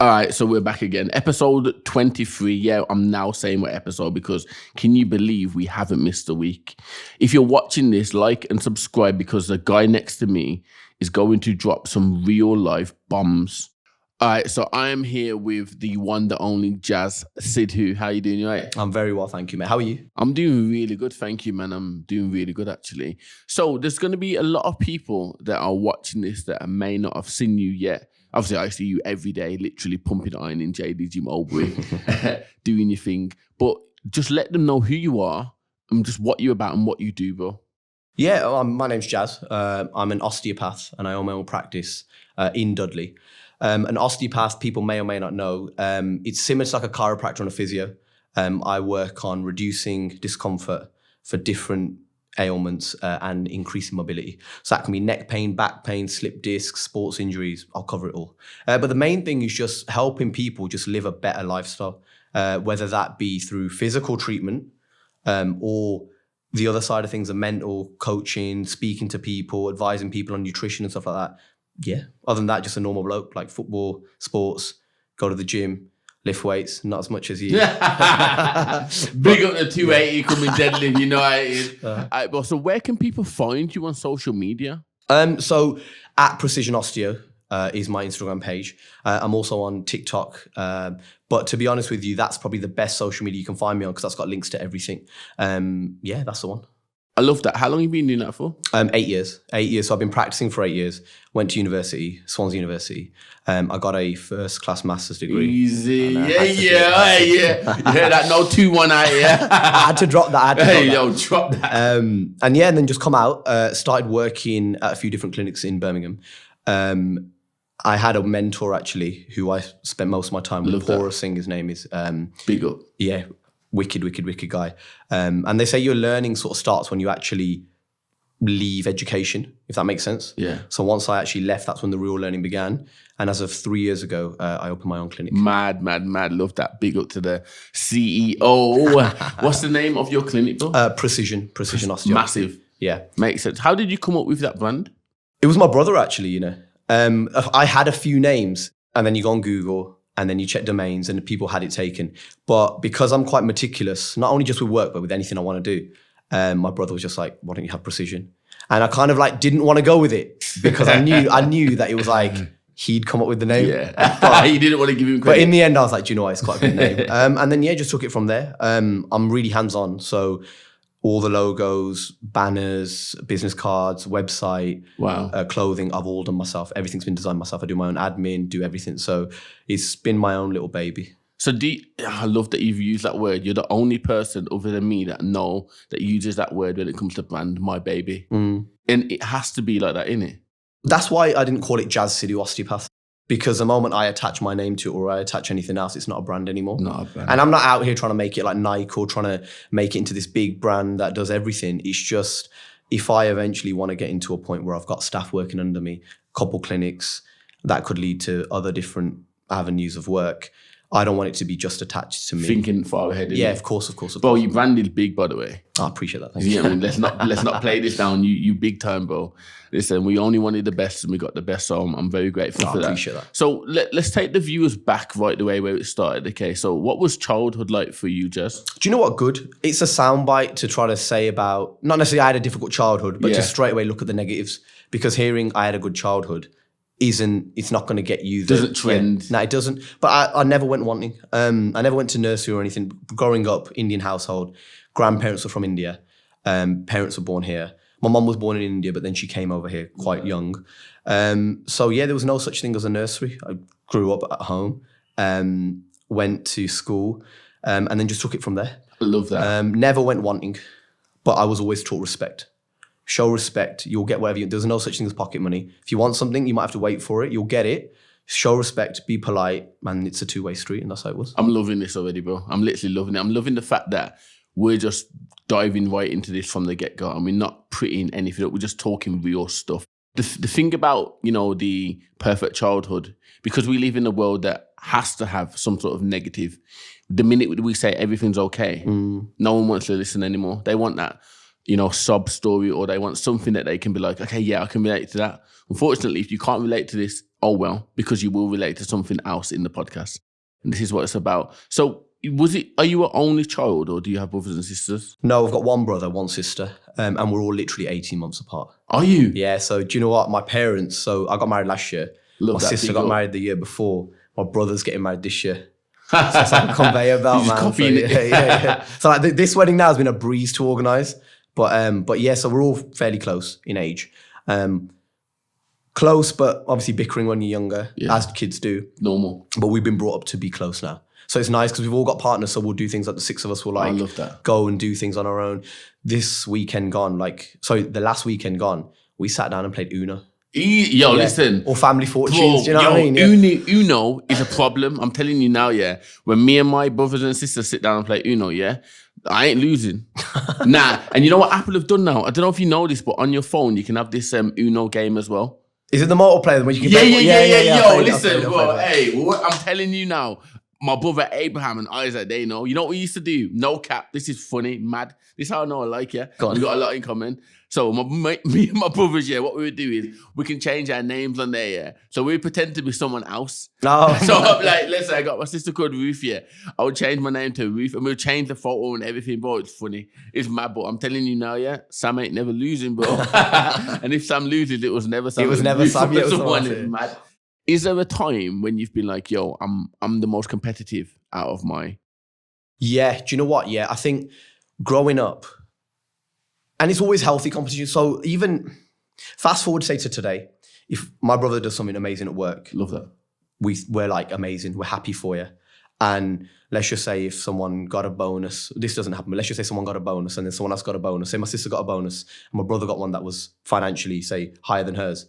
All right, so we're back again. Episode 23. Yeah, I'm now saying what episode because can you believe we haven't missed a week? If you're watching this, like and subscribe because the guy next to me is going to drop some real life bombs. All right, so I am here with the one, the only Jas Sidhu. How you doing? You right? I'm very well, thank you, mate. How are you? I'm doing really good, thank you, man. I'm doing really good, actually. So there's going to be a lot of people that are watching this that may not have seen you yet. Obviously, I see you every day, literally pumping iron in JD Gym Oldbury, doing your thing. But just let them know who you are and just what you're about and what you do, bro. Yeah, my name's Jas. I'm an osteopath and I own my own practice in Dudley. An osteopath, people may or may not know, it's similar to like a chiropractor and a physio. I work on reducing discomfort for different ailments and increasing mobility. So that can be neck pain, back pain, slip discs, sports injuries. I'll cover it all. But the main thing is just helping people just live a better lifestyle, whether that be through physical treatment or the other side of things, the mental coaching, speaking to people, advising people on nutrition and stuff like that. Yeah. Other than that, just a normal bloke, like football, sports, go to the gym, lift weights, not as much as you. Big up the 280 coming deadlift, you know how it is. So where can people find you on social media? So at Precision Osteo is my Instagram page. I'm also on TikTok. But to be honest with you, that's probably the best social media you can find me on because that's got links to everything. Yeah, that's the one. I love that. How long have you been doing that for? 8 years. 8 years. So I've been practicing for 8 years. Went to university, Swansea University. I got a first-class master's degree. Easy. Yeah. That no 2-1 out here. I had to drop that. Drop that. And then just come out, started working at a few different clinics in Birmingham. I had a mentor, actually, who I spent most of my time with. Pora Singh, his name is. Big up. Yeah. Wicked guy. And they say your learning sort of starts when you actually leave education, if that makes sense. Yeah. So once I actually left, that's when the real learning began. And as of 3 years ago, I opened my own clinic. Mad. Love that. Big up to the CEO. What's the name of your clinic, bro? Precision Osteopathy. Massive. Yeah. Makes sense. How did you come up with that brand? It was my brother, actually, you know. I had a few names and then you go on Google and then you check domains and people had it taken. But because I'm quite meticulous, not only just with work, but with anything I want to do, my brother was just like, why don't you have Precision? And I kind of like didn't want to go with it because I knew that it was like, he'd come up with the name. Yeah, but you didn't want to give him credit. But in the end, I was like, do you know what, it's quite a good name. And then, just took it from there. I'm really hands-on. So all the logos, banners, business cards, website, clothing, I've all done myself. Everything's been designed myself. I do my own admin, do everything. So it's been my own little baby. So I love that you've used that word. You're the only person other than me that uses that word when it comes to brand, my baby. And it has to be like that, innit? That's why I didn't call it Jas Sidhu Osteopath. Because the moment I attach my name to it or I attach anything else, it's not a brand anymore. Not a brand. And I'm not out here trying to make it like Nike or trying to make it into this big brand that does everything. It's just, if I eventually want to get into a point where I've got staff working under me, couple clinics, that could lead to other different avenues of work. I don't want it to be just attached to me. Thinking far ahead. Yeah, of course. Bro, you branded big, by the way. I appreciate that. Thank you. Yeah, I mean, let's not play this down. You big time, bro. Listen, we only wanted the best and we got the best, so I'm very grateful for that. I appreciate that. So let's take the viewers back right the way where it started. Okay, so what was childhood like for you, Jas? Do you know what, good? It's a soundbite to try to say about, not necessarily I had a difficult childhood, but just straight away look at the negatives. Because hearing I had a good childhood it's not going to get you. Doesn't trend. Yeah. No, it doesn't. But I never went wanting. I never went to nursery or anything. Growing up, Indian household, grandparents were from India. Parents were born here. My mum was born in India, but then she came over here quite young. So there was no such thing as a nursery. I grew up at home, went to school, and then just took it from there. I love that. Never went wanting, but I was always taught respect. Show respect, you'll get whatever there's no such thing as pocket money. If you want something, you might have to wait for it. You'll get it. Show respect, be polite, and it's a two-way street, and that's how it was. I'm loving this already, bro. I'm literally loving it. I'm loving the fact that we're just diving right into this from the get-go, and we're not prettying anything up. We're just talking real stuff. The thing about, the perfect childhood, because we live in a world that has to have some sort of negative, the minute we say everything's okay, no one wants to listen anymore. They want that sob story, or they want something that they can be like, okay, yeah, I can relate to that. Unfortunately, if you can't relate to this oh well, because you will relate to something else in the podcast. And this is what it's about. So are you an only child or do you have brothers and sisters? No, I've got one brother, one sister, and we're all literally 18 months apart. Are you? Yeah, so do you know what? My parents, so I got married last year. My sister got married the year before. My brother's getting married this year. So it's like a conveyor belt, man. So, yeah. So like this wedding now has been a breeze to organise. But yeah, so we're all fairly close in age. Close, but obviously bickering when you're younger, as kids do. Normal. But we've been brought up to be close now. So it's nice because we've all got partners, so we'll do things like the six of us will like I love that. go and do things on our own. This weekend gone, the last weekend gone, we sat down and played Uno. Listen. Or Family Fortunes, do you know what I mean? Uno is a problem. I'm telling you now, yeah. When me and my brothers and sisters sit down and play Uno, yeah, I ain't losing. Nah. And you know what Apple have done now? I don't know if you know this, but on your phone, you can have this Uno game as well. Is it the multiplayer where you can Yo, listen, bro. Hey, I'm telling you now. My brother Abraham and Isaac, they know. You know what we used to do? No cap. This is funny, mad. This is how I know I like you. We got a lot in common. So me and my brothers, yeah, what we would do is we can change our names on there, yeah. So we pretend to be someone else. No. So I'm like, listen, I got my sister called Ruth, yeah. I would change my name to Ruth and we'll change the photo and everything, bro. It's funny. It's mad, but I'm telling you now, yeah, Sam ain't never losing, bro. And if Sam loses, it was never Sam. It was never Sam. It was someone mad. Is there a time when you've been like, yo, I'm the most competitive out of my... Yeah, do you know what? Yeah, I think growing up, and it's always healthy competition. So even fast forward, say to today, if my brother does something amazing at work. Love that. We're like, amazing, we're happy for you. And let's just say if someone got a bonus, this doesn't happen, but let's just say someone got a bonus and then someone else got a bonus. Say my sister got a bonus and my brother got one that was financially, say, higher than hers.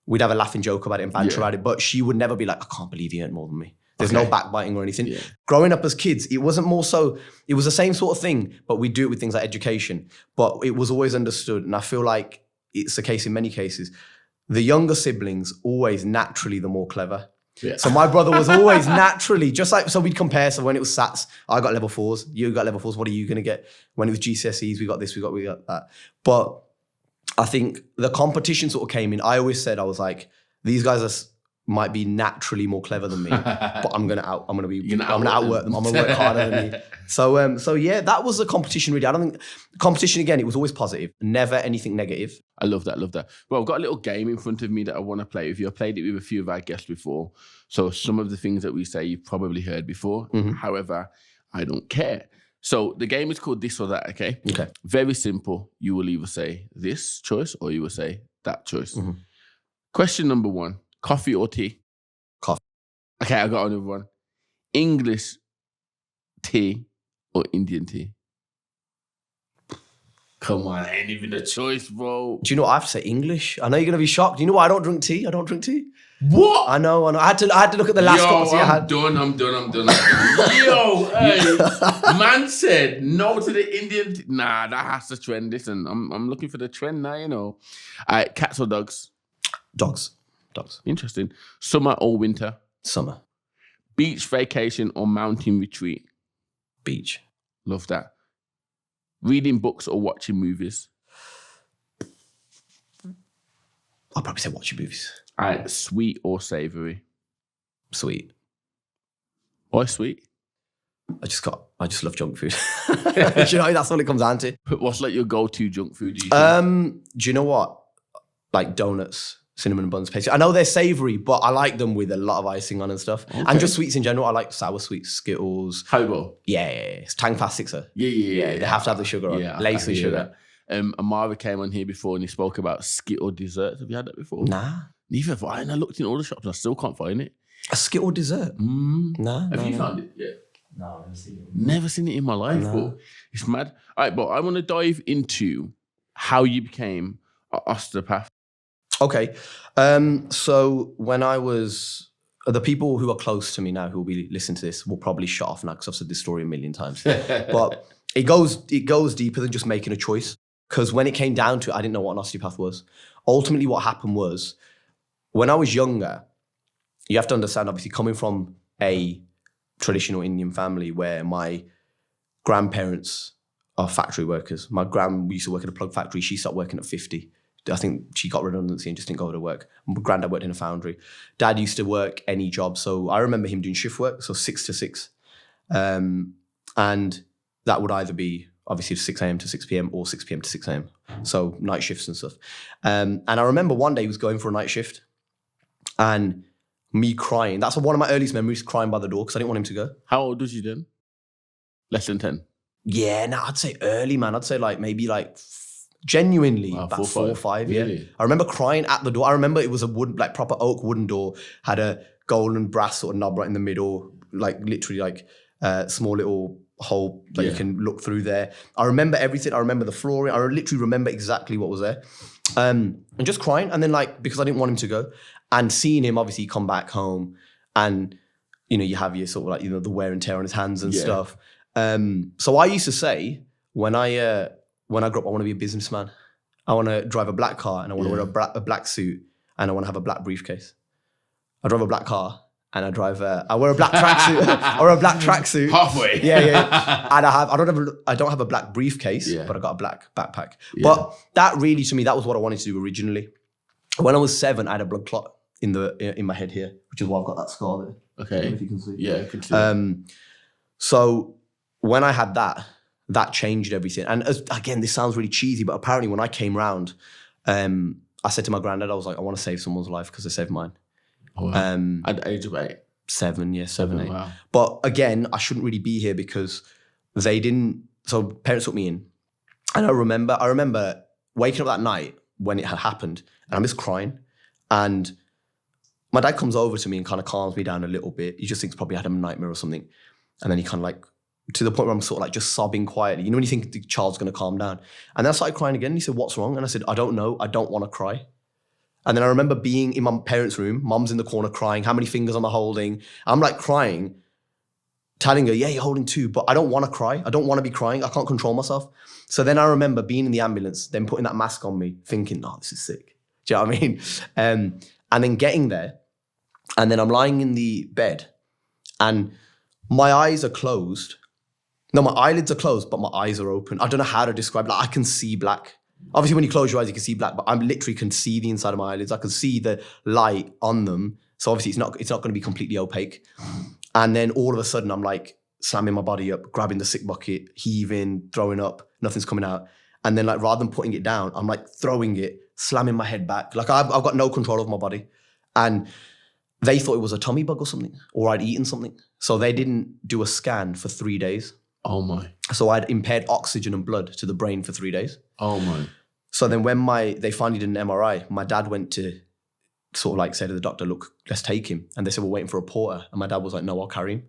We'd have a laughing joke about it and banter about it, but she would never be like, I can't believe you earned more than me. There's no backbiting or anything. Yeah. Growing up as kids, it wasn't more so, it was the same sort of thing, but we do it with things like education. But it was always understood, and I feel like it's the case in many cases. The younger siblings, always naturally the more clever. Yeah. So my brother was always naturally, just like, so we'd compare. So when it was SATs, I got level 4s, you got level 4s, what are you going to get? When it was GCSEs, we got this, we got that. But I think the competition sort of came in. I always said, I was like, these guys might be naturally more clever than me, but I'm gonna outwork them. I'm gonna work harder than me. So yeah, that was the competition really. I don't think competition again, it was always positive, never anything negative. I love that. Well, I've got a little game in front of me that I want to play with you. I've played it with a few of our guests before. So some of the things that we say you've probably heard before. Mm-hmm. However, I don't care. So the game is called This or That, okay? Okay. Very simple. You will either say this choice or you will say that choice. Mm-hmm. Question number 1, coffee or tea? Coffee. Okay, I got another one. English tea or Indian tea? Come on, ain't even a choice, bro. Do you know what I have to say? English. I know you're going to be shocked. Do you know why I don't drink tea? I don't drink tea. What? I know. I had to look at the last couple. I'm done. Yo, hey. Man said no to the Indian tea. Nah, that has to trend. Listen, I'm looking for the trend now, you know. All right, cats or dogs? Dogs. Interesting. Summer or winter? Summer. Beach vacation or mountain retreat? Beach. Love that. Reading books or watching movies? I'll probably say watching movies. All right, sweet or savory? Sweet. Why sweet? I just love junk food. Do you know, that's what it comes down to. What's like your go-to junk food? Do you know what? Like donuts, cinnamon buns, pastry. I know they're savory, but I like them with a lot of icing on and stuff. Okay. And just sweets in general. I like sour sweets, Skittles. Haribo. Yeah. It's Tang Fast Sixer. Yeah. They have to have the sugar on. Yeah, laced with sugar. Amara came on here before and he spoke about Skittle desserts. Have you had that before? Nah. Neither have I. And I looked in all the shops and I still can't find it. A Skittle dessert? Nah. Have you found it? Yeah. No, I've never seen it. Never seen it in my life. But it's mad. All right, but I want to dive into how you became an osteopath. Okay. So when I was, the people who are close to me now who will be listening to this will probably shut off now because I've said this story a million times. But it goes deeper than just making a choice. Because when it came down to it, I didn't know what an osteopath was. Ultimately, what happened was, when I was younger, you have to understand, obviously, coming from a traditional Indian family where my grandparents are factory workers. My gran used to work at a plug factory. She stopped working at 50. I think she got redundancy and just didn't go to work. Granddad worked in a foundry. Dad used to work any job. So I remember him doing shift work, so 6 to 6. And that would either be obviously 6 a.m. to 6 p.m. or 6 p.m. to 6 a.m. So night shifts and stuff. And I remember one day he was going for a night shift and me crying. That's one of my earliest memories, crying by the door because I didn't want him to go. How old was you then? Less than 10? Yeah, no, I'd say early, man. I'd say like maybe like genuinely about 4 or 5. Really? Yeah. I remember crying at the door. I remember it was a wood, like proper oak wooden door, had a golden brass sort of knob right in the middle, like literally like a small little hole that you can look through there. I remember everything. I remember the flooring. I literally remember exactly what was there. And just crying. And then like, because I didn't want him to go and seeing him obviously come back home and, you know, you have your sort of like, you know, the wear and tear on his hands and stuff. So I used to say when I grew up, I want to be a businessman. I want to drive a black car and I want to wear a black suit and I want to have a black briefcase. I drive a black car and I wear a black tracksuit or a black tracksuit. Halfway. Yeah. And I don't have a black briefcase, but I got a black backpack. Yeah. But that really, to me, that was what I wanted to do originally. When I was 7, I had a blood clot in my head here, which is why I've got that scar there. Okay. I don't know if you can see. Yeah, I can see. So when I had that changed everything. And again, this sounds really cheesy, but apparently when I came round, I said to my granddad, I was like, I want to save someone's life because they saved mine. Oh, wow. At the age of 8? 7, 8. Wow. But again, I shouldn't really be here because they didn't, so parents took me in. And I remember waking up that night when it had happened and I'm just crying. And my dad comes over to me and kind of calms me down a little bit. He just thinks probably I had a nightmare or something. And then he kind of like, to the point where I'm sort of like just sobbing quietly. You know when you think the child's going to calm down? And then I started crying again. And he said, what's wrong? And I said, I don't know. I don't want to cry. And then I remember being in my parents' room. Mom's in the corner crying. How many fingers am I holding? I'm like crying, telling her, yeah, you're holding 2. But I don't want to cry. I don't want to be crying. I can't control myself. So then I remember being in the ambulance, then putting that mask on me, thinking, oh, this is sick. Do you know what I mean? And then getting there. And then I'm lying in the bed. And my eyes are closed. No, my eyelids are closed, but my eyes are open. I don't know how to describe it. Like, I can see black. Obviously, when you close your eyes, you can see black, but I literally can see the inside of my eyelids. I can see the light on them. So obviously, it's not going to be completely opaque. And then all of a sudden, I'm like slamming my body up, grabbing the sick bucket, heaving, throwing up, nothing's coming out. And then like rather than putting it down, I'm like throwing it, slamming my head back. Like I've got no control of my body. And they thought it was a tummy bug or something, or I'd eaten something. So they didn't do a scan for 3 days. Oh my. So I had impaired oxygen and blood to the brain for 3 days. Oh my. So then when they finally did an MRI, my dad went to sort of like say to the doctor, look, let's take him. And they said, we're waiting for a porter. And my dad was like, no, I'll carry him.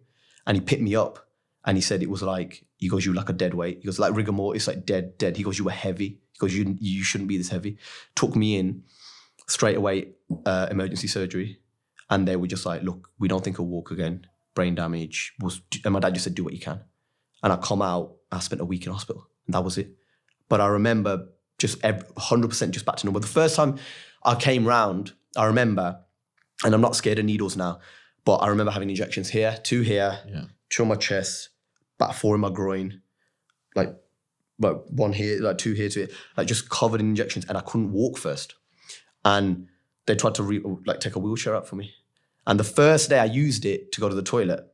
And he picked me up and he said it was like, he goes, you were like a dead weight. He goes, like rigor mortis, like dead. He goes, you were heavy. He goes, you shouldn't be this heavy. Took me in straight away, emergency surgery. And they were just like, look, we don't think he'll walk again. Brain damage. And my dad just said, do what you can. And I come out, I spent a week in hospital. And that was it. But I remember just 100% just back to normal. The first time I came round, I remember, and I'm not scared of needles now, but I remember having injections here, 2 here, 2 on my chest, about 4 in my groin, like 1 here, like 2 here, 2 here, like just covered in injections. And I couldn't walk first. And they tried to take a wheelchair out for me. And the first day I used it to go to the toilet,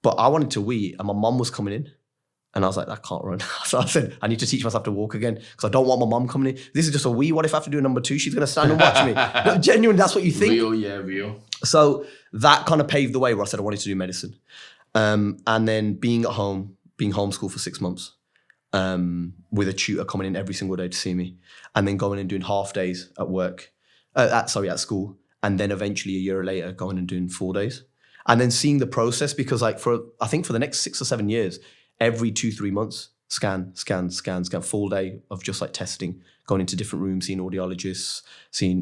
but I wanted to wee and my mum was coming in. And I was like, I can't run. So I said, I need to teach myself to walk again because I don't want my mum coming in. This is just a wee. What if I have to do a number 2? She's going to stand and watch me. No, genuinely, that's what you think. Real. So that kind of paved the way where I said I wanted to do medicine. And then being at home, being homeschooled for 6 months with a tutor coming in every single day to see me. And then going and doing half days at work, at school. And then eventually a year later going and doing 4 days. And then seeing the process because like I think for the next 6 or 7 years, every 2-3 months, scan, full day of just like testing, going into different rooms, seeing audiologists, seeing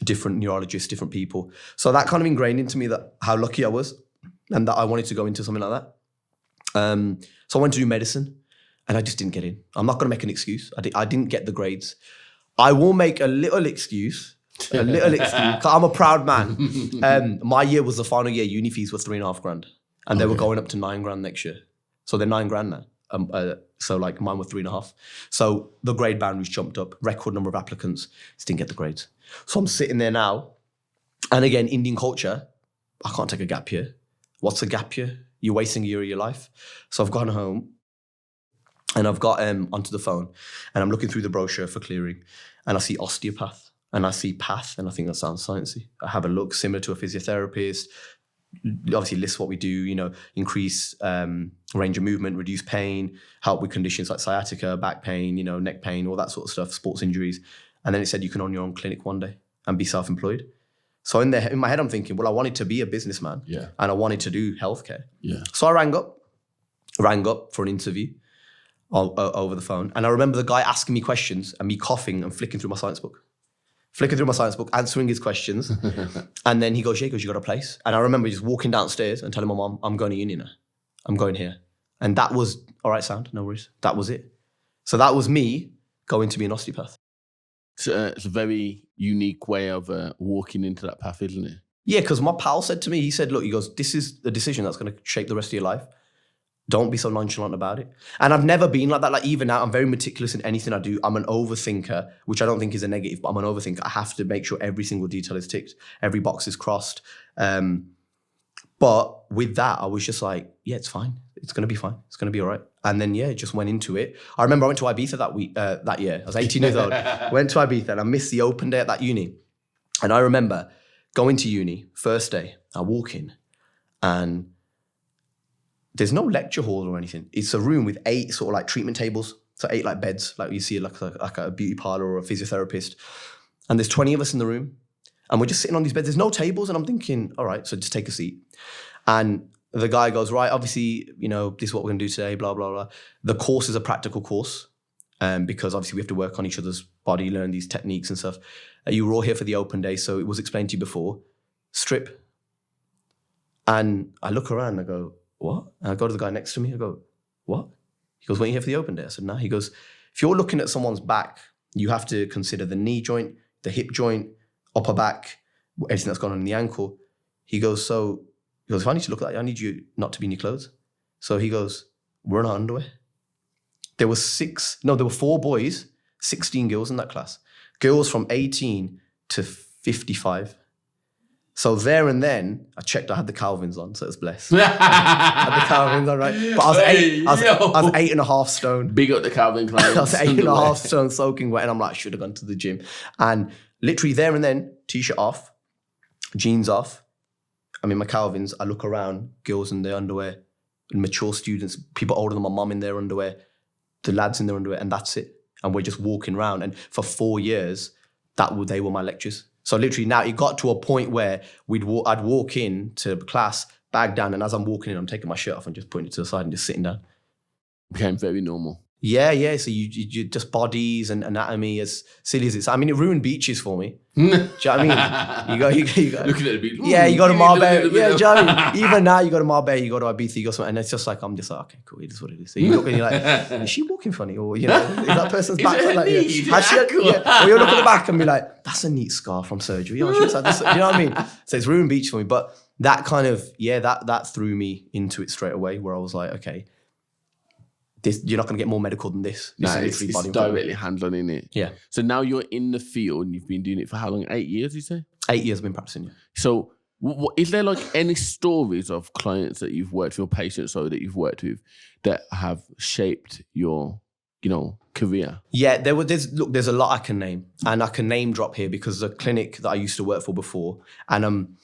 different neurologists, different people. So that kind of ingrained into me that how lucky I was and that I wanted to go into something like that. So I wanted to do medicine and I just didn't get in. I'm not going to make an excuse. I didn't get the grades. I will make a little excuse. 'Cause I'm a proud man. My year was the final year. Uni fees were 3.5 grand and they were going up to 9 grand next year. So they're 9 grand now. So like mine were 3.5. So the grade boundaries jumped up, record number of applicants, just didn't get the grades. So I'm sitting there now. And again, Indian culture, I can't take a gap year. What's a gap year? You're wasting a year of your life. So I've gone home and I've got onto the phone and I'm looking through the brochure for clearing and I see osteopath and I see path and I think that sounds sciencey. I have a look similar to a physiotherapist, obviously lists what we do, you know, increase range of movement, reduce pain, help with conditions like sciatica, back pain, you know, neck pain, all that sort of stuff, sports injuries. And then it said you can own your own clinic one day and be self-employed. So in my head, I'm thinking, well, I wanted to be a businessman and I wanted to do healthcare. Yeah. So I rang up for an interview over the phone. And I remember the guy asking me questions and me coughing and flicking through my science book, answering his questions. And then he goes, you got a place? And I remember just walking downstairs and telling my mom, I'm going to uni now. I'm going here. And that was, all right, sound, no worries. That was it. So that was me going to be an osteopath. It's a very unique way of walking into that path, isn't it? Yeah, because my pal said to me, he said, look, he goes, this is the decision that's going to shape the rest of your life. Don't be so nonchalant about it. And I've never been like that. Like even now, I'm very meticulous in anything I do. I'm an overthinker, which I don't think is a negative, but I'm an overthinker. I have to make sure every single detail is ticked, every box is crossed. But with that, I was just like, yeah, it's fine. It's going to be fine. It's going to be all right. And then, yeah, just went into it. I remember I went to Ibiza that year. I was 18 years old. Went to Ibiza and I missed the open day at that uni. And I remember going to uni, first day, I walk in and there's no lecture hall or anything. It's a room with 8 sort of like treatment tables. So 8 like beds, like you see like a beauty parlor or a physiotherapist. And there's 20 of us in the room. And we're just sitting on these beds. There's no tables. And I'm thinking, all right, so just take a seat. And the guy goes, right, obviously, you know, this is what we're going to do today, blah, blah, blah. The course is a practical course because obviously we have to work on each other's body, learn these techniques and stuff. You were all here for the open day. So it was explained to you before, strip. And I look around and I go, what? And I go to the guy next to me. I go, what? He goes, weren't you here for the open day? I said, no. He goes, if you're looking at someone's back, you have to consider the knee joint, the hip joint, upper back, everything that's gone on in the ankle. He goes, if I need to look at that, I need you not to be in your clothes. So he goes, we're in our underwear. There were 4 boys, 16 girls in that class. Girls from 18 to 55. So there and then, I checked, I had the Calvins on, so it was blessed. I had the Calvins on, right? But I was 8.5 stone. Big up the Calvin Klein. I was 8.5 stone soaking wet, and I'm like, I should have gone to the gym. And literally there and then, t-shirt off, jeans off. I'm in my Calvins. I look around, girls in their underwear, mature students, people older than my mum in their underwear, the lads in their underwear, and that's it. And we're just walking around. And for 4 years, they were my lectures. So literally now it got to a point where I'd walk in to class, bag down, and as I'm walking in, I'm taking my shirt off and just putting it to the side and just sitting down. Became very normal. Yeah. So you just bodies and anatomy, as silly as it's. I mean, it ruined beaches for me. Do you know what I mean? You go. Looking at the beach. Yeah, you go to Marbella. Yeah, do you know what I mean? Even now, you go to Marbella, you go to Ibiza, you go somewhere, and it's just like, I'm just like, okay, cool, it is what it is. So you look and you're like, is she walking funny? Or, you know, is that person's back? Like, Or you'll look at the back and be like, that's a neat scar from surgery. Oh, she was like this. You know what I mean? So it's ruined beach for me. But that kind of, that threw me into it straight away, where I was like, okay, you're not going to get more medical than this. It's directly hands-on, in it. Yeah. So now you're in the field and you've been doing it for how long? 8 years, you say? 8 years I've been practicing, yeah. So is there like any stories of clients that you've worked with, or patients that you've worked with, that have shaped your, career? Yeah, there's a lot I can name. And I can name drop here because the clinic that I used to work for before, and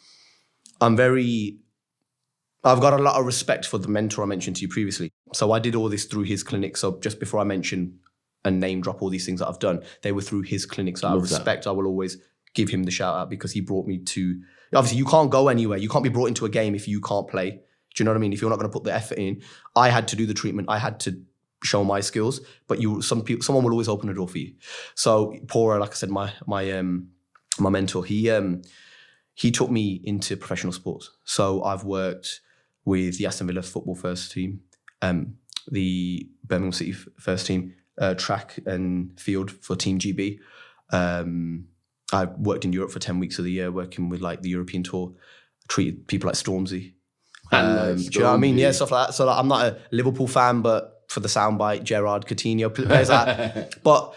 I've got a lot of respect for the mentor I mentioned to you previously. So I did all this through his clinic. So just before I mention and name drop all these things that I've done, they were through his clinic. So out of respect, I will always give him the shout out because he brought me to, obviously you can't go anywhere. You can't be brought into a game if you can't play. Do you know what I mean? If you're not going to put the effort in, I had to do the treatment. I had to show my skills, but someone will always open a door for you. So Pora, like I said, my mentor, he took me into professional sports. So I've worked with the Aston Villa football first team, the Birmingham City first team, track and field for Team GB. I worked in Europe for 10 weeks of the year, working with like the European tour, treated people like Stormzy. Do you know what I mean? Yeah, stuff like that. So like, I'm not a Liverpool fan, but for the soundbite, Gerard Coutinho plays that. But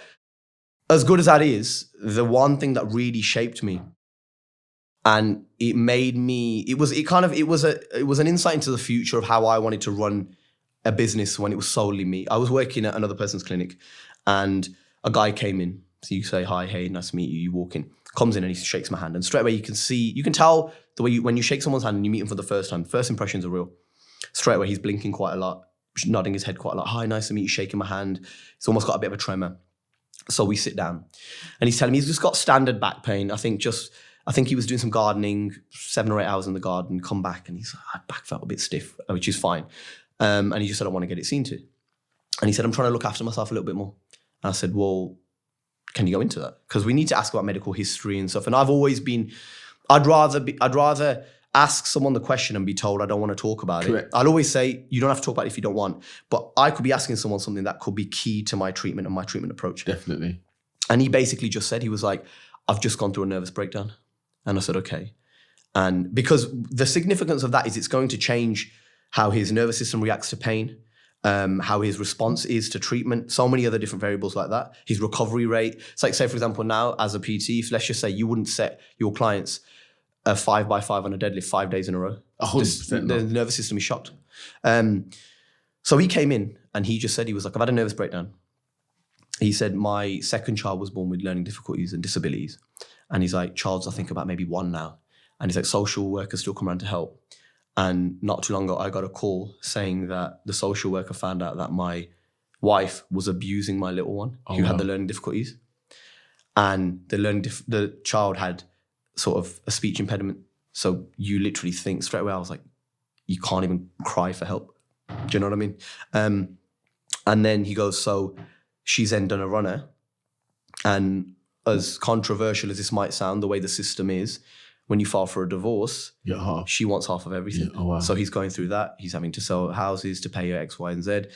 as good as that is, the one thing that really shaped me, and it made me, it was an insight into the future of how I wanted to run a business when it was solely me. I was working at another person's clinic, and a guy came in. So you say, hi, hey, nice to meet you. You walk in, comes in and he shakes my hand. And straight away you can tell the way when you shake someone's hand and you meet him for the first time, first impressions are real. Straight away, he's blinking quite a lot, nodding his head quite a lot. Hi, nice to meet you, shaking my hand. He's almost got a bit of a tremor. So we sit down and he's telling me he's just got standard back pain. I think he was doing some gardening, 7 or 8 hours in the garden, come back and he's like, my back felt a bit stiff, which is fine. And he just said, I want to get it seen to. And he said, I'm trying to look after myself a little bit more. And I said, well, can you go into that? Because we need to ask about medical history and stuff. And I've always been, I'd rather ask someone the question and be told I don't want to talk about Correct. it. I'll always say, you don't have to talk about it if you don't want. But I could be asking someone something that could be key to my treatment and my treatment approach. Definitely. And he basically just said, he was like, I've just gone through a nervous breakdown. And I said, okay. And because the significance of that is it's going to change how his nervous system reacts to pain, how his response is to treatment, so many other different variables like that. His recovery rate. It's like, say, for example, now as a PT, if let's just say you wouldn't set your clients a 5x5 on a deadlift 5 days in a row. 100%. The nervous system is shocked. So he came in and he just said, he was like, I've had a nervous breakdown. He said, my second child was born with learning difficulties and disabilities. And he's like, child's, I think about maybe 1 now. And he's like, social workers still come around to help. And not too long ago, I got a call saying that the social worker found out that my wife was abusing my little one who had the learning difficulties. And the child had sort of a speech impediment. So you literally think straight away, I was like, you can't even cry for help. Do you know what I mean? And then he goes, so she's then done a runner. And as controversial as this might sound, the way the system is, when you file for a divorce, she wants half of everything. Yeah. Oh, wow. So he's going through that. He's having to sell houses to pay her X, Y, and Z.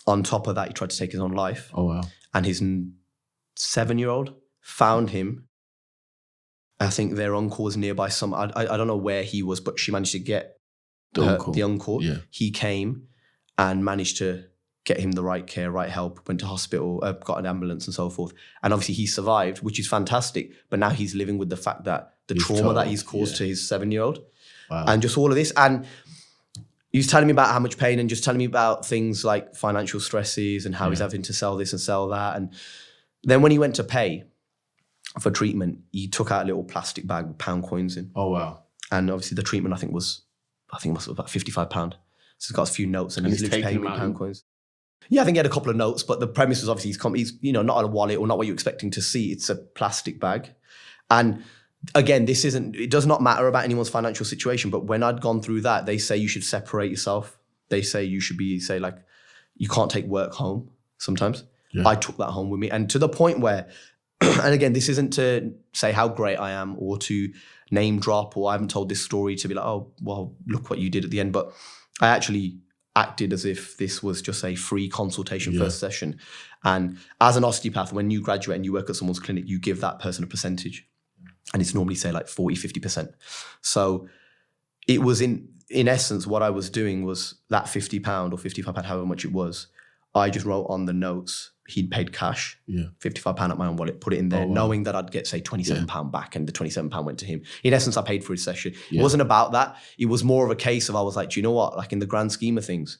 On top of that, he tried to take his own life. Oh, wow. And his 7-year-old found him. I think their uncle was nearby. I don't know where he was, but she managed to get the uncle. Yeah. He came and managed to get him the right care, right help, went to hospital, got an ambulance and so forth. And obviously he survived, which is fantastic. But now he's living with the fact that the trauma that he's caused to his 7-year-old. Wow. And just all of this. And he was telling me about how much pain and just telling me about things like financial stresses and how he's having to sell this and sell that. And then when he went to pay for treatment, he took out a little plastic bag with pound coins in. Oh, wow. And obviously the treatment, I think it must have been about £55. So he's got a few notes and he's literally paying with pound coins. Yeah, I think he had a couple of notes, but the premise was obviously he's not a wallet or not what you're expecting to see. It's a plastic bag. And again, it does not matter about anyone's financial situation, but when I'd gone through that, they say you should separate yourself. They say you should like, you can't take work home sometimes. Yeah. I took that home with me. And to the point where, and again, this isn't to say how great I am or to name drop, or I haven't told this story to be like, oh, well, look what you did at the end. But I actually acted as if this was just a free consultation first session. And as an osteopath, when you graduate and you work at someone's clinic, you give that person a percentage. And it's normally say like 40, 50%. So it was in essence, what I was doing was that £50 or £55, however much it was, I just wrote on the notes, he'd paid cash, £55 at my own wallet, put it in there, knowing that I'd get, say, £27 back, and the £27 went to him. In essence, I paid for his session. It wasn't about that. It was more of a case of, I was like, do you know what? Like in the grand scheme of things,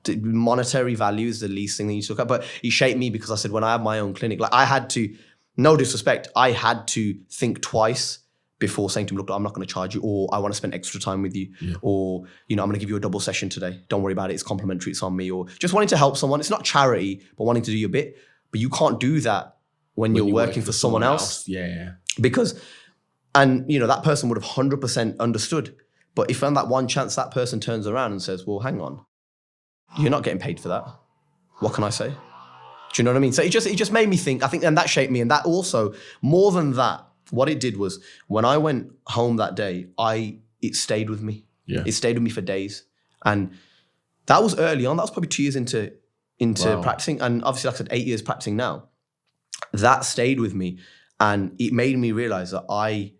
monetary value is the least thing that you took up. But it shaped me because I said, when I have my own clinic, like I had to, no disrespect, I had to think twice before saying to him, look, I'm not going to charge you, or I want to spend extra time with you, or, I'm going to give you a double session today. Don't worry about it. It's complimentary. It's on me. Or just wanting to help someone. It's not charity, but wanting to do your bit. But you can't do that when you're working for someone else. Yeah. Because, and, that person would have 100% understood. But if on that one chance that person turns around and says, well, hang on, you're not getting paid for that. What can I say? Do you know what I mean? So it just made me think, I think, and that shaped me. And that also, more than that, what it did was when I went home that day, it stayed with me. Yeah. It stayed with me for days. And that was early on. That was probably 2 years into practicing. And obviously, like I said, 8 years practicing now. That stayed with me. And it made me realize that I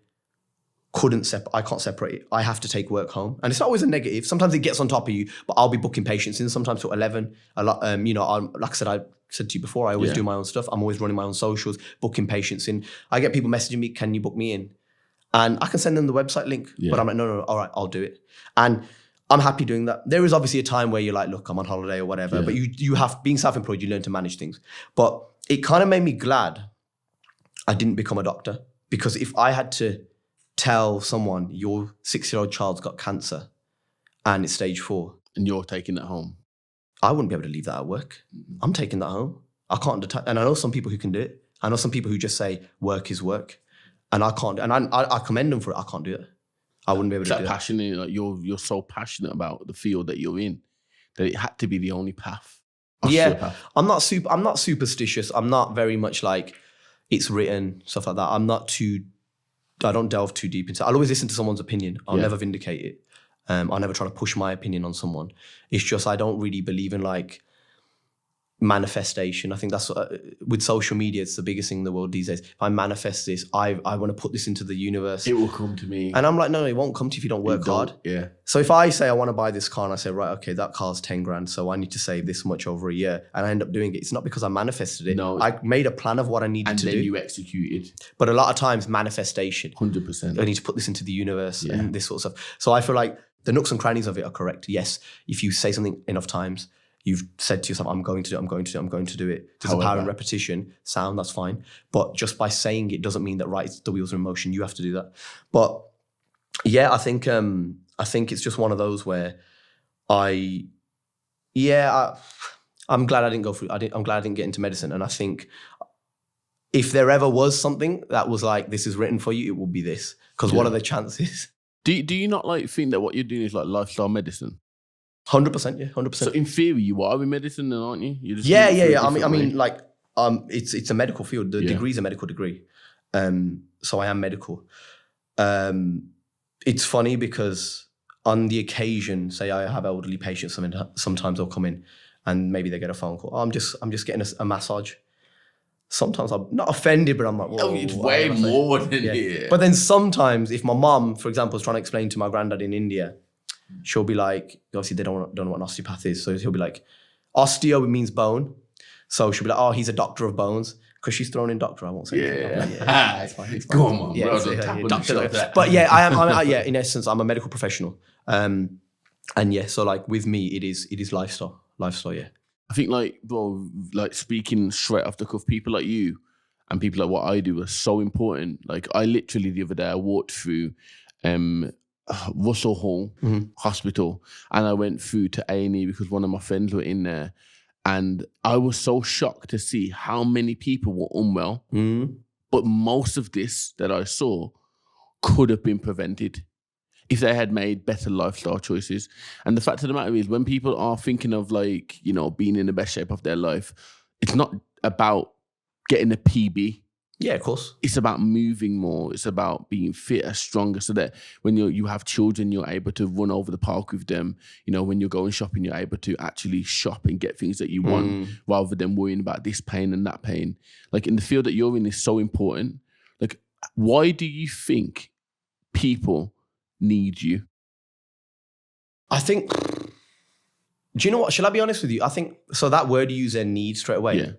I can't separate it. I have to take work home. And it's not always a negative. Sometimes it gets on top of you, but I'll be booking patients in sometimes till 11. A lot, like I said to you before, I always do my own stuff. I'm always running my own socials, booking patients in. I get people messaging me, can you book me in? And I can send them the website link, but I'm like, no, all right, I'll do it. And I'm happy doing that. There is obviously a time where you're like, look, I'm on holiday or whatever, but you have, being self-employed, you learn to manage things. But it kind of made me glad I didn't become a doctor, because if I had to tell someone your 6-year-old child's got cancer and it's stage 4. And you're taking it home. I wouldn't be able to leave that at work. I'm taking that home. I can't, and I know some people who can do it. I know some people who just say work is work. And I can't, and I commend them for it. I can't do it. I wouldn't be able to do it. Passionate, like you're so passionate about the field that you're in that it had to be the only path. Yeah, I'm not superstitious. I'm not very much like it's written, stuff like that. I don't delve too deep into it. I'll always listen to someone's opinion. I'll never vindicate it. I'll never try to push my opinion on someone. It's just I don't really believe in like manifestation. I think that's with social media, it's the biggest thing in the world these days. If I manifest this, I want to put this into the universe. It will come to me. And I'm like, no, it won't come to you if you don't work hard. Yeah. So if I say I want to buy this car and I say, right, okay, that car's 10 grand, so I need to save this much over a year, and I end up doing it, it's not because I manifested it. No, I made a plan of what I needed to do. And then you executed. But a lot of times, manifestation. 100%. I need to put this into the universe and this sort of stuff. So I feel like the nooks and crannies of it are correct. Yes, if you say something enough times, you've said to yourself, I'm going to do it. There's a power in repetition. Sound, that's fine. But just by saying it doesn't mean that, right, the wheels are in motion. You have to do that. But yeah, I think it's just one of those where I'm glad I didn't go through. I'm glad I didn't get into medicine. And I think if there ever was something that was like, this is written for you, it will be this. Because what are the chances? Do you not like think that what you're doing is like lifestyle medicine? 100%, yeah, 100%. So in theory, you are in medicine, then, aren't you? You're just yeah. I mean, like, it's a medical field. The degree is a medical degree. So I am medical. It's funny because on the occasion, say I have elderly patients, sometimes they'll come in and maybe they get a phone call. Oh, I'm just getting a massage. Sometimes I'm not offended, but I'm like, whoa. It's way more than here. But then sometimes if my mum, for example, is trying to explain to my granddad in India, she'll be like, obviously they don't know what an osteopath is. So he'll be like, osteo means bone. So she'll be like, oh, he's a doctor of bones. Because she's thrown in doctor, I won't say anything. It's fine. Go on, man. Doctor. But yeah, I am. In essence, I'm a medical professional. And yeah, so like with me, it is lifestyle. Yeah. I think like, bro, like speaking straight off the cuff, people like you and people like what I do are so important. Like I literally the other day, I walked through Russell Hall Hospital and I went through to A&E because one of my friends were in there. And I was so shocked to see how many people were unwell. But most of this that I saw could have been prevented if they had made better lifestyle choices. And the fact of the matter is, when people are thinking of like, you know, being in the best shape of their life, it's not about getting a PB. Yeah, of course. It's about moving more. It's about being fitter, stronger, so that when you have children, you're able to run over the park with them. You know, when you're going shopping, you're able to actually shop and get things that you want rather than worrying about this pain and that pain. Like in the field that you're in is so important. Like, why do you think people need you? I think, do you know what? Shall I be honest with you? I think, so that word you use there, need, straight away. Yeah.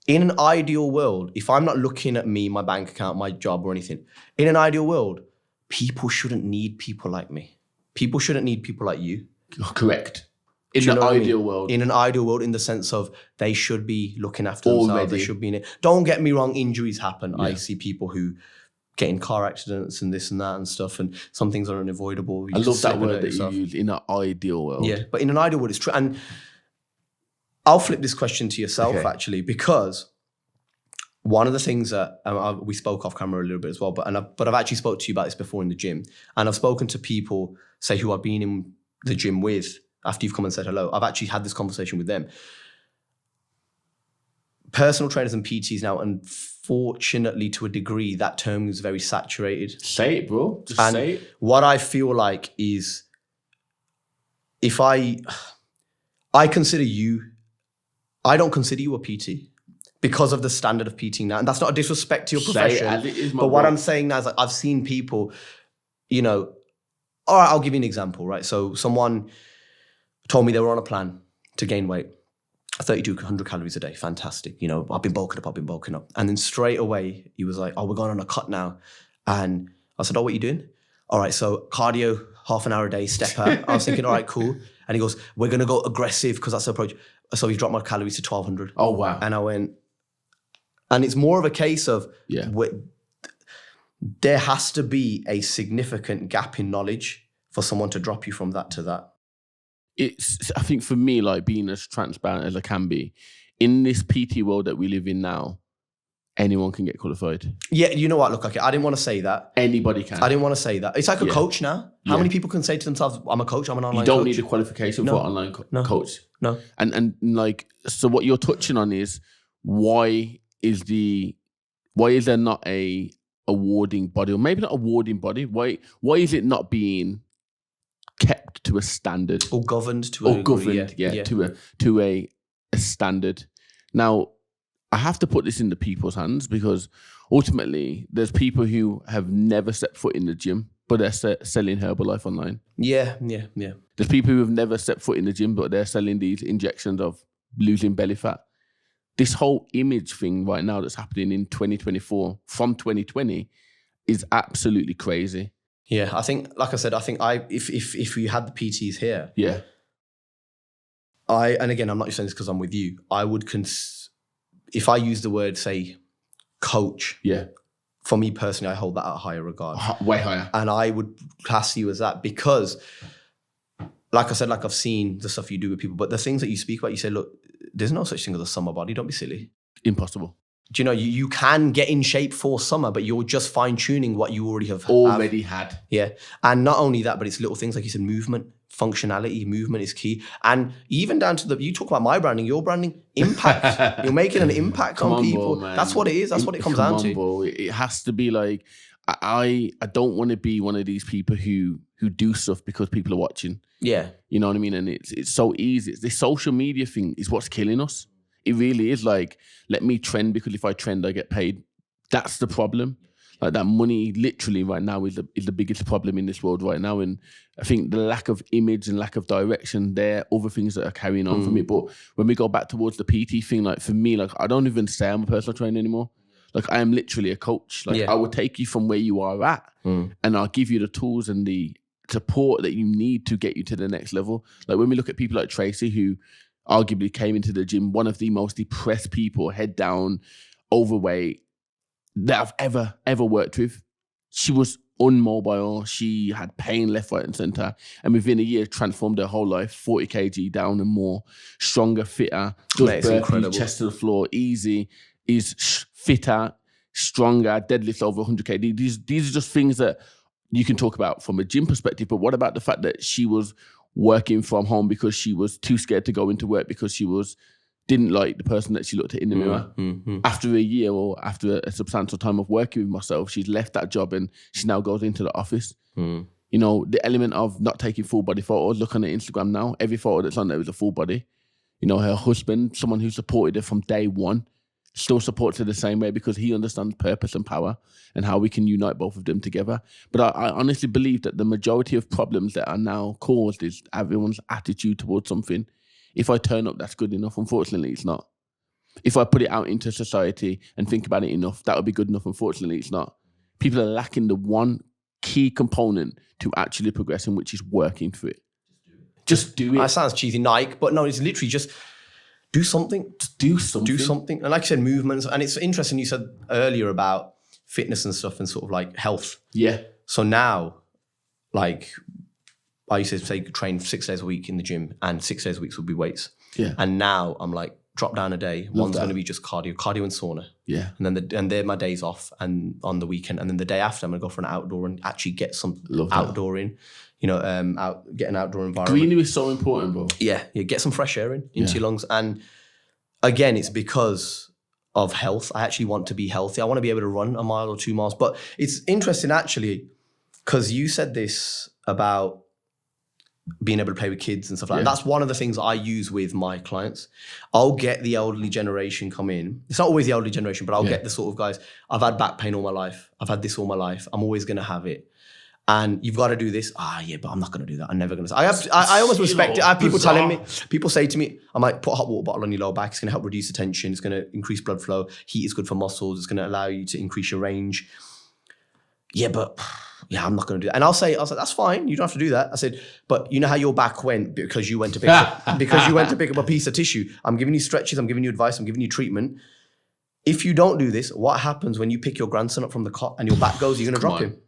In an ideal world, if I'm not looking at me, my bank account, my job or anything, in an ideal world, people shouldn't need people like me. People shouldn't need people like you. Correct. In an ideal world. In an ideal world, in the sense of they should be looking after themselves. They should be in it. Don't get me wrong, injuries happen. Yeah. I see people who get in car accidents and this and that and stuff, and some things are unavoidable. I love that word that you use, in an ideal world. Yeah, but in an ideal world, it's true. And I'll flip this question to yourself, actually, because one of the things that we spoke off camera a little bit as well, but I've actually spoke to you about this before in the gym, and I've spoken to people, say, who I've been in the gym with after you've come and said hello. I've actually had this conversation with them. Personal trainers and PTs now, unfortunately, to a degree, that term is very saturated. Say it, bro. Just say it. What I feel like is, if I consider you, I don't consider you a PT because of the standard of PT now. And that's not a disrespect to your profession. But what I'm saying now is, like, I've seen people all right, I'll give you an example, right? So someone told me they were on a plan to gain weight, 3,200 calories a day. Fantastic. I've been bulking up. And then straight away, he was like, oh, we're going on a cut now. And I said, oh, what are you doing? All right, so cardio, half an hour a day, step out. I was thinking, all right, cool. And he goes, we're going to go aggressive because that's the approach. So he dropped my calories to 1,200. Oh, wow. And I went, and it's more of a case of there has to be a significant gap in knowledge for someone to drop you from that to that. I think for me, like being as transparent as I can be, in this PT world that we live in now, anyone can get qualified. Yeah, you know what? Look, okay, I didn't want to say that. Anybody can. I didn't want to say that. It's like a coach now. How many people can say to themselves, I'm a coach, I'm an online coach? You don't need a qualification for an online coach. No. And like, so what you're touching on is why is there not a awarding body, or maybe not awarding body? Why is it not being kept to a standard or governed to a standard? Now, I have to put this into people's hands because ultimately there's people who have never stepped foot in the gym, but they're selling Herbalife online. Yeah. There's people who have never stepped foot in the gym, but they're selling these injections of losing belly fat. This whole image thing right now that's happening in 2024 from 2020 is absolutely crazy. Yeah, I think, like I said, if we had the PTs here, and again, I'm not just saying this because I'm with you, I would if I use the word, say, coach, for me personally, I hold that at a higher regard. Way higher. And I would class you as that because, like I said, like I've seen the stuff you do with people, but the things that you speak about, you say, look, there's no such thing as a summer body. Don't be silly. Impossible. Do you know, you can get in shape for summer, but you're just fine-tuning what you already have had. Yeah. And not only that, but it's little things, like you said, movement, functionality, movement is key. And even down to you talk about my branding, your branding, impact. You're making an impact on people. Bro, that's what it is. That's what it comes down to. Bro. It has to be like, I don't want to be one of these people who do stuff because people are watching. Yeah. You know what I mean? And it's so easy. This social media thing is what's killing us. It really is. Like, let me trend because if I trend, I get paid. That's the problem. Like, that money literally right now is the biggest problem in this world right now. And I think the lack of image and lack of direction, there are other things that are carrying on from it. But when we go back towards the PT thing, like for me, like I don't even say I'm a personal trainer anymore. Like I am literally a coach. Like I will take you from where you are at and I'll give you the tools and the support that you need to get you to the next level. Like when we look at people like Tracy, who arguably came into the gym, one of the most depressed people, head down, overweight, that I've ever worked with. She was unmobile. She had pain left, right, and center. And within a year, transformed her whole life, 40 kg down and more, stronger, fitter, does burpees, chest to the floor, easy, is fitter, stronger, deadlift over 100 kg. These are just things that you can talk about from a gym perspective. But what about the fact that she was working from home because she was too scared to go into work because she didn't like the person that she looked at in the mirror. After a year or after a substantial time of working with myself, she's left that job and she now goes into the office. You know, the element of not taking full body photos, look on her Instagram now, every photo that's on there is a full body. You know, her husband, someone who supported her from day one, still supports her the same way because he understands purpose and power and how we can unite both of them together. But I honestly believe that the majority of problems that are now caused is everyone's attitude towards something. If I turn up, that's good enough. Unfortunately, it's not. If I put it out into society and think about it enough, that would be good enough. Unfortunately, it's not. People are lacking the one key component to actually progressing, which is working for it. Just do it. That sounds cheesy, Nike, but no, it's literally just do something. Just do something. Do something. And like I said, movements. And it's interesting you said earlier about fitness and stuff and sort of like health. Yeah. So now, like, I used to say train 6 days a week in the gym and 6 days a week would be weights. Yeah. And now I'm like, drop down a day. One's going to be just cardio and sauna. Yeah. And then they're my days off and on the weekend. And then the day after, I'm going to go for an outdoor and actually get some outdoor in. You know, get an outdoor environment. Greenery is so important, bro. Yeah, get some fresh air into your lungs. And again, it's because of health. I actually want to be healthy. I want to be able to run a mile or 2 miles. But it's interesting actually, because you said this about being able to play with kids and stuff like that. That's one of the things I use with my clients. I'll get the elderly generation come in. It's not always the elderly generation, but I'll get the sort of guys, I've had back pain all my life. I've had this all my life. I'm always going to have it. And you've got to do this. Yeah, but I'm not going to do that. I'm never going to. I almost respect it. I have people telling me, people say to me, I might put a hot water bottle on your lower back. It's going to help reduce the tension. It's going to increase blood flow. Heat is good for muscles. It's going to allow you to increase your range. Yeah, but I'm not going to do that. And I was like, that's fine. You don't have to do that. I said, but you know how your back went because you went to pick up a piece of tissue. I'm giving you stretches. I'm giving you advice. I'm giving you treatment. If you don't do this, what happens when you pick your grandson up from the cot and your back goes? You're going to drop him.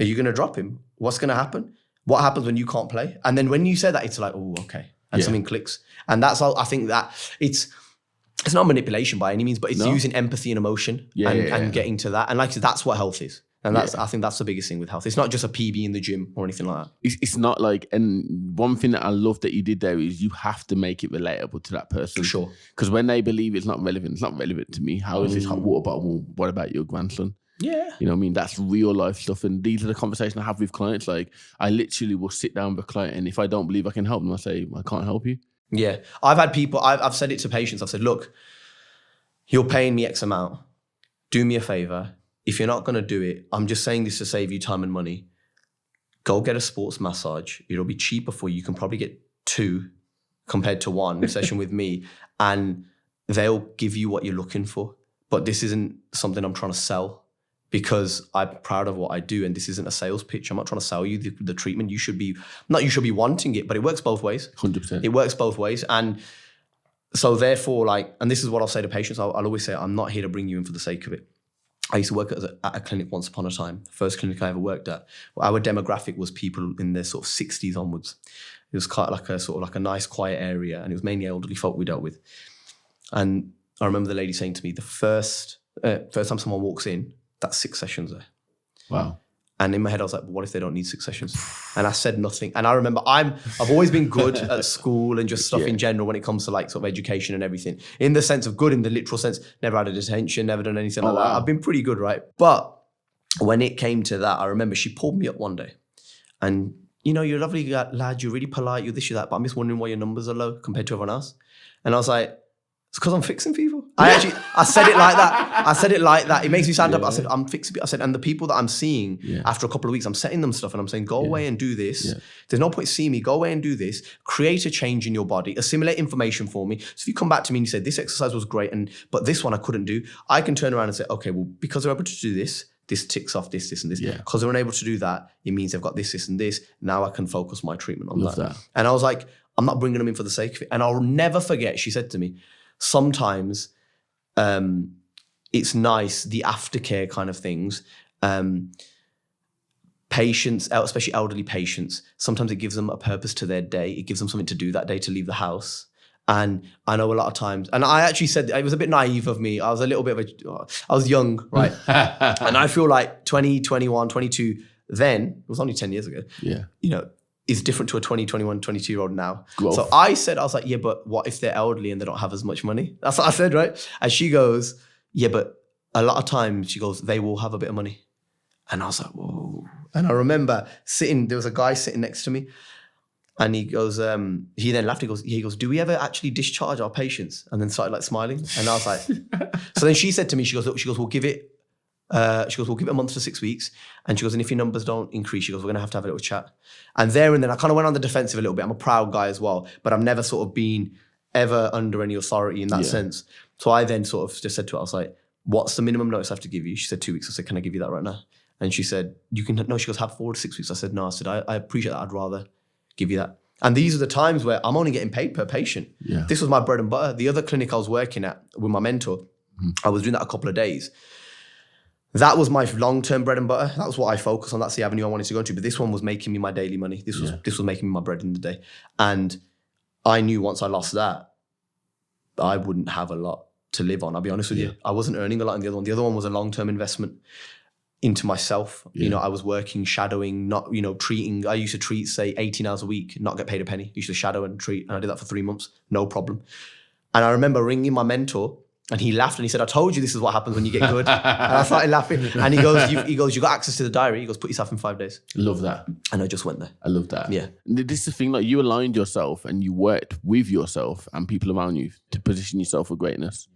Are you going to drop him? What's going to happen? What happens when you can't play? And then when you say that, it's like, oh, okay. And something clicks. And that's all. I think that it's not manipulation by any means, but it's using empathy and emotion and getting to that. And like I said, that's what health is. And I think that's the biggest thing with health. It's not just a PB in the gym or anything like that. It's not like, and one thing that I love that you did there is you have to make it relatable to that person. For sure. Because when they believe it's not relevant to me. How is this hot water bottle? Well, what about your grandson? Yeah. You know what I mean? That's real life stuff. And these are the conversations I have with clients. Like, I literally will sit down with a client, and if I don't believe I can help them, I say, I can't help you. Yeah. I've had people, I've said it to patients. I've said, look, you're paying me X amount. Do me a favor. If you're not going to do it, I'm just saying this to save you time and money. Go get a sports massage. It'll be cheaper for you. You can probably get 2 compared to 1 session with me, and they'll give you what you're looking for. But this isn't something I'm trying to sell, because I'm proud of what I do, and this isn't a sales pitch. I'm not trying to sell you the treatment. You should be wanting it, but it works both ways. 100%. It works both ways. And so therefore, like, and this is what I'll say to patients, I'll always say, I'm not here to bring you in for the sake of it. I used to work at a clinic once upon a time, the first clinic I ever worked at. Our demographic was people in their sort of 60s onwards. It was quite like a nice, quiet area, and it was mainly elderly folk we dealt with. And I remember the lady saying to me, the first time someone walks in, that's 6 sessions there. Wow. And in my head, I was like, well, what if they don't need 6 sessions? And I said nothing. And I remember I've always been good at school and just stuff in general when it comes to like sort of education and everything. In the sense of good, in the literal sense, never had a detention, never done anything like that. I've been pretty good, right? But when it came to that, I remember she pulled me up one day. And, you know, you're a lovely lad, you're really polite, you're this, you're that, but I'm just wondering why your numbers are low compared to everyone else. And I was like, it's because I'm fixing people. I said it like that. It makes me stand up. I said, I'm fixing people. I said, and the people that I'm seeing after a couple of weeks, I'm setting them stuff and I'm saying, go away and do this. Yeah. There's no point seeing me. Go away and do this. Create a change in your body. Assimilate information for me. So if you come back to me and you say, this exercise was great, but this one I couldn't do, I can turn around and say, okay, well, because they're able to do this ticks off this, and this. Because they're unable to do that, it means they've got this, and this. Now I can focus my treatment on that. And I was like, I'm not bringing them in for the sake of it. And I'll never forget, she said to me, sometimes it's nice, the aftercare kind of things. Patients, especially elderly patients, sometimes it gives them a purpose to their day. It gives them something to do that day to leave the house. And I know a lot of times, and I actually said, it was a bit naive of me. I was a little bit of I was young, right? And I feel like 20, 21, 22, then, it was only 10 years ago. Yeah. You know, is different to a 20, 21, 22-year-old now. Growth. So I was like, yeah, but what if they're elderly and they don't have as much money? That's what I said, right? And she goes, yeah, but a lot of times, she goes, they will have a bit of money. And I was like, whoa. And I remember there was a guy sitting next to me, and he goes, he then laughed, he goes, do we ever actually discharge our patients? And then started like smiling. And I was like, so then she said to me, she goes, we'll give it a month to 6 weeks. And she goes, and if your numbers don't increase, she goes, we're going to have a little chat. And there and then I kind of went on the defensive a little bit. I'm a proud guy as well, but I've never sort of been ever under any authority in that sense. So I then sort of just said to her, I was like, what's the minimum notice I have to give you? She said 2 weeks. I said, can I give you that right now? And she said, you can, no, she goes, have 4 to 6 weeks. I said, no, I said, I appreciate that. I'd rather give you that. And these are the times where I'm only getting paid per patient. Yeah. This was my bread and butter. The other clinic I was working at with my mentor, I was doing that a couple of days. That was my long-term bread and butter. That was what I focused on. That's the avenue I wanted to go into. But this one was making me my daily money. This was making me my bread in the day. And I knew once I lost that, I wouldn't have a lot to live on. I'll be honest with you. I wasn't earning a lot in the other one. The other one was a long-term investment into myself. You know, I was working, shadowing, not, treating. I used to treat, say, 18 hours a week, not get paid a penny. I used to shadow and treat. And I did that for 3 months, no problem. And I remember ringing my mentor, and he laughed and he said, I told you this is what happens when you get good. And I started laughing. And he goes, you got access to the diary. He goes, put yourself in 5 days. Love that. And I just went there. I love that. Yeah. This is the thing, like, you aligned yourself and you worked with yourself and people around you to position yourself for greatness.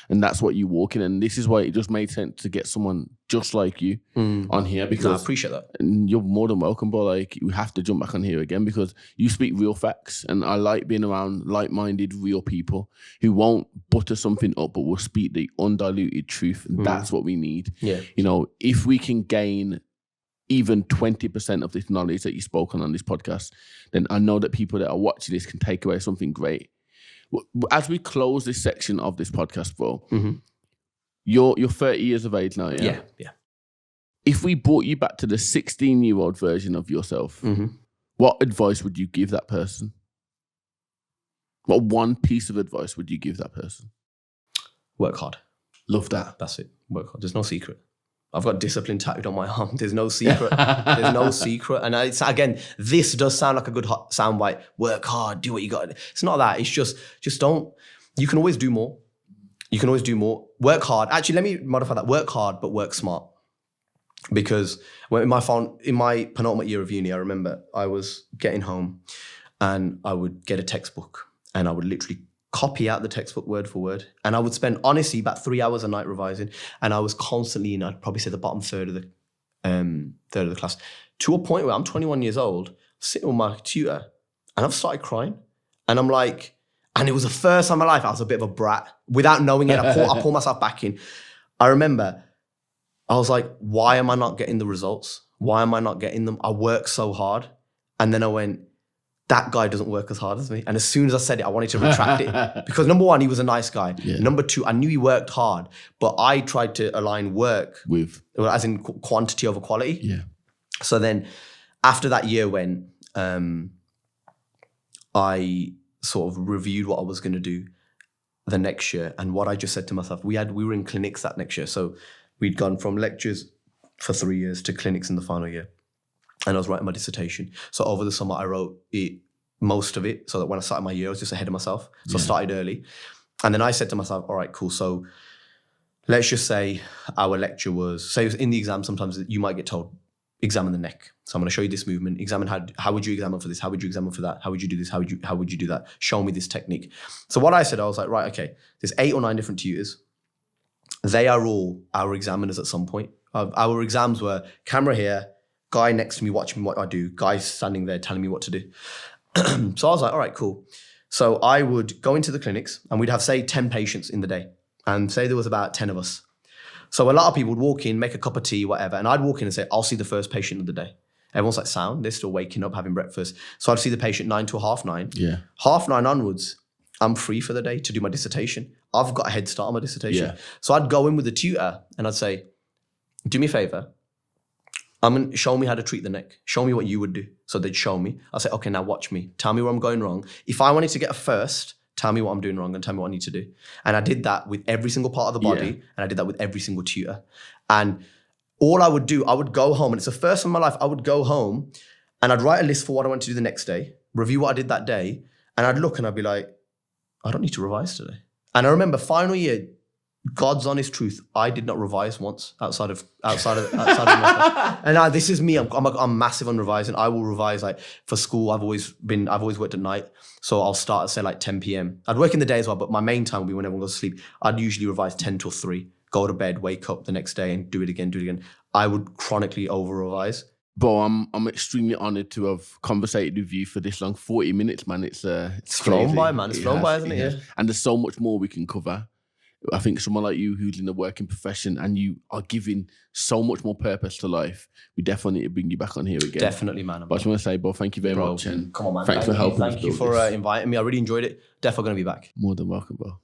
And that's what you walk in. And this is why it just made sense to get someone just like you on here, because I appreciate that. And you're more than welcome, but like we have to jump back on here again because you speak real facts, and I like being around like-minded, real people who won't butter something up, but will speak the undiluted truth, and that's what we need. Yeah, you know, if we can gain even 20% of this knowledge that you spoke on this podcast, then I know that people that are watching this can take away something great. As we close this section of this podcast, bro, you're 30 years of age now, yeah? Yeah. If we brought you back to the 16-year-old version of yourself, what advice would you give that person? What one piece of advice would you give that person? Work hard. Love that. That's it. Work hard. There's no secret. I've got discipline tattooed on my arm. There's no secret. There's no secret. And it's, again, this does sound like a good soundbite. Work hard. Do what you got. It's not that. It's just don't. You can always do more. You can always do more. Work hard. Actually, let me modify that. Work hard, but work smart. Because in my penultimate year of uni, I remember I was getting home and I would get a textbook and I would literally copy out the textbook word for word. And I would spend, honestly, about 3 hours a night revising. And I was constantly in, I'd probably say the bottom third of the class, to a point where I'm 21 years old, sitting with my tutor, and I've started crying. And I'm like, and it was the first time in my life I was a bit of a brat. Without knowing it, I pull myself back in. I remember, I was like, why am I not getting the results? Why am I not getting them? I work so hard. And then I went, that guy doesn't work as hard as me. And as soon as I said it, I wanted to retract it. Because number one, he was a nice guy. Yeah. Number two, I knew he worked hard, but I tried to align work with, as in quantity over quality. Yeah. So then after that year went, I sort of reviewed what I was going to do the next year. And what I just said to myself, we were in clinics that next year. So we'd gone from lectures for 3 years to clinics in the final year. And I was writing my dissertation. So over the summer, I wrote most of it, so that when I started my year, I was just ahead of myself. So I started early. And then I said to myself, all right, cool. So let's just say our lecture was, say in the exam, sometimes you might get told, examine the neck. So I'm going to show you this movement. Examine how would you examine for this? How would you examine for that? How would you do this? How would you do that? Show me this technique. So what I said, I was like, right, okay, there's 8 or 9 different tutors. They are all our examiners at some point. Our exams were camera here, guy next to me watching what I do, guy standing there telling me what to do. So I was like, all right, cool. So I would go into the clinics and we'd have, say, 10 patients in the day. And say there was about 10 of us. So a lot of people would walk in, make a cup of tea, whatever. And I'd walk in and say, I'll see the first patient of the day. Everyone's like, sound, they're still waking up, having breakfast. So I'd see the patient 9 to 9:30. Yeah. 9:30 onwards, I'm free for the day to do my dissertation. I've got a head start on my dissertation. Yeah. So I'd go in with the tutor and I'd say, do me a favor. Show me how to treat the neck. Show me what you would do. So they'd show me. I'd say, okay, now watch me. Tell me where I'm going wrong. If I wanted to get a first, tell me what I'm doing wrong and tell me what I need to do. And I did that with every single part of the body. Yeah. And I did that with every single tutor. And all I would do, I would go home, and it's the first time in my life, I would go home and I'd write a list for what I want to do the next day, review what I did that day, and I'd look and I'd be like, I don't need to revise today. And I remember final year, God's honest truth, I did not revise once outside of and this is me. I'm massive on revising. I will revise, like for school. I've always worked at night, so I'll start at say like 10 p.m. I'd work in the day as well, but my main time would be when everyone goes to sleep. I'd usually revise 10 till 3, go to bed, wake up the next day, and do it again. I would chronically over revise. But I'm extremely honoured to have conversated with you for this long. 40 minutes, man. It's flown crazy. by, man. It's flown by, isn't it? Yeah. And there's so much more we can cover. I think someone like you who's in the working profession and you are giving so much more purpose to life, we definitely need to bring you back on here again. Definitely, man. But I just want to say, Bo, thank you very much. And come on, man. Thanks for helping us. Thank you for inviting me. I really enjoyed it. Definitely going to be back. More than welcome, Bo.